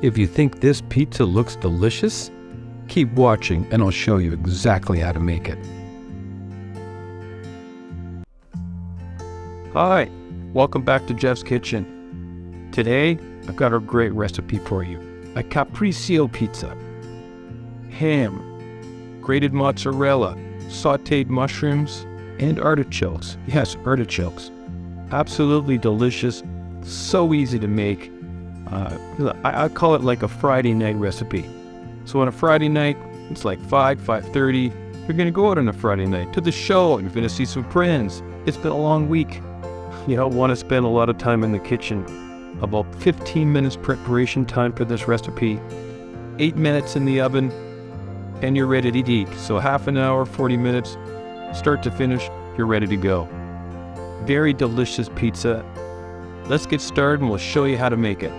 If you think this pizza looks delicious, keep watching and I'll show you exactly how to make it. Hi, welcome back to Geoff's Kitchen. Today, I've got a great recipe for you. A Capricciosa Pizza. Ham, grated mozzarella, sautéed mushrooms, and artichokes. Yes, artichokes. Absolutely delicious, so easy to make. I call it like a Friday night recipe. So on a Friday night, it's like 5:30. You're gonna go out on a Friday night to the show. You're gonna see some friends. It's been a long week. You don't want to spend a lot of time in the kitchen. About 15 minutes preparation time for this recipe. 8 minutes in the oven, and you're ready to eat. So half an hour, 40 minutes, start to finish, you're ready to go. Very delicious pizza. Let's get started and we'll show you how to make it.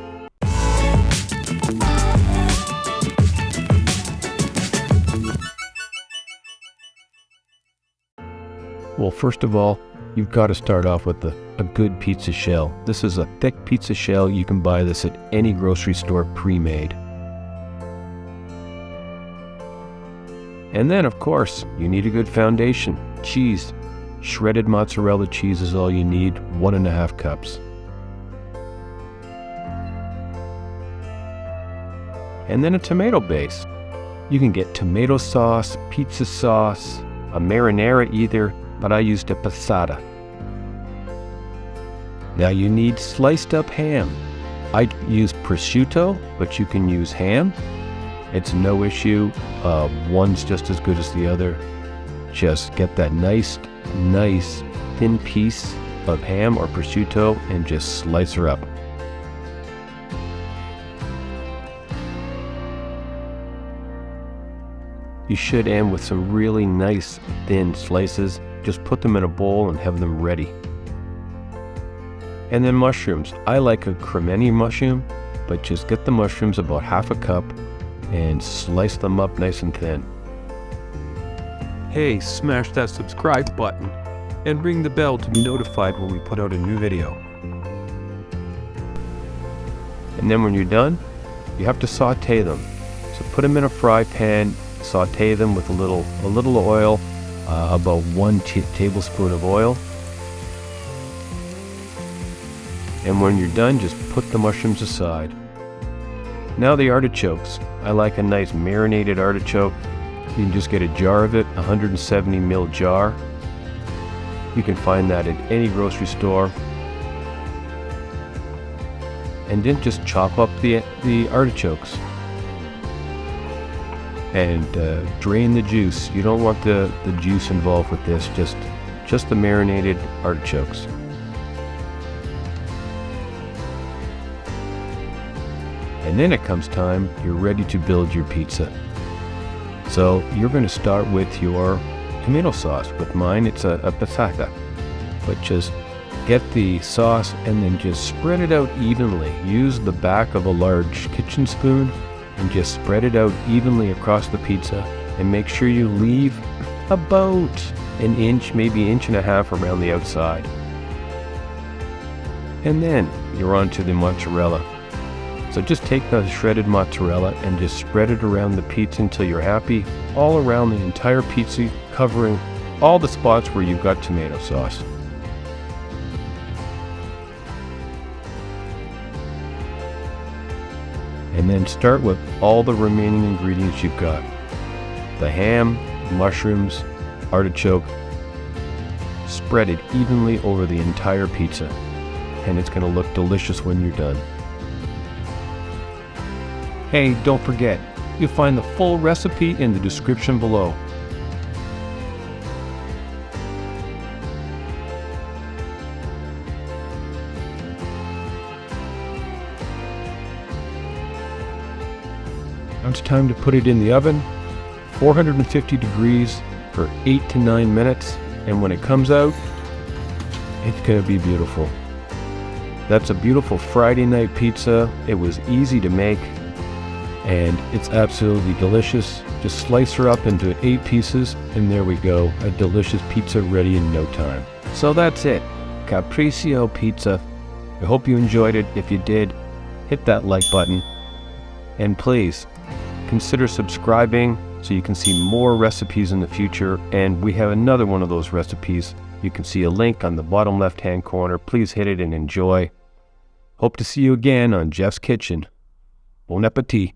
Well, first of all, you've got to start off with a good pizza shell. This is a thick pizza shell. You can buy this at any grocery store pre-made. And then, of course, you need a good foundation. Cheese. Shredded mozzarella cheese is all you need, 1.5 cups. And then a tomato base. You can get tomato sauce, pizza sauce, a marinara either, but I used a passata. Now you need sliced up ham. I use prosciutto, but you can use ham. It's no issue. One's just as good as the other. Just get that nice thin piece of ham or prosciutto and just slice her up. You should end with some really nice thin slices. Just put them in a bowl and have them ready. And then mushrooms. I like a cremini mushroom, but just get the mushrooms about 1/2 cup and slice them up nice and thin. Hey, smash that subscribe button and ring the bell to be notified when we put out a new video. And then when you're done, you have to saute them. So put them in a fry pan, saute them with a little oil, about 1 tablespoon of oil. And when you're done, just put the mushrooms aside. Now the artichokes. I like a nice marinated artichoke. You can just get a jar of it, 170 ml jar. You can find that at any grocery store. And then just chop up the artichokes. And drain the juice. You don't want the juice involved with this, just the marinated artichokes. And then it comes time, you're ready to build your pizza. So you're going to start with your tomato sauce. With mine, it's a passata. But just get the sauce and then just spread it out evenly. Use the back of a large kitchen spoon and just spread it out evenly across the pizza, and make sure you leave about 1 inch, maybe 1.5 inches around the outside. And then you're on to the mozzarella. So just take the shredded mozzarella and just spread it around the pizza until you're happy, all around the entire pizza, covering all the spots where you've got tomato sauce. And then start with all the remaining ingredients you've got. The ham, mushrooms, artichoke. Spread it evenly over the entire pizza, and it's going to look delicious when you're done. Hey, don't forget, you'll find the full recipe in the description below. Now it's time to put it in the oven, 450 degrees for 8 to 9 minutes, and when it comes out, it's going to be beautiful. That's a beautiful Friday night pizza. It was easy to make, and it's absolutely delicious. Just slice her up into 8 pieces, and there we go, a delicious pizza ready in no time. So that's it, Capricciosa Pizza. I hope you enjoyed it. If you did, hit that like button. And please consider subscribing so you can see more recipes in the future. And we have another one of those recipes. You can see a link on the bottom left-hand corner. Please hit it and enjoy. Hope to see you again on Geoff's Kitchen. Bon appetit.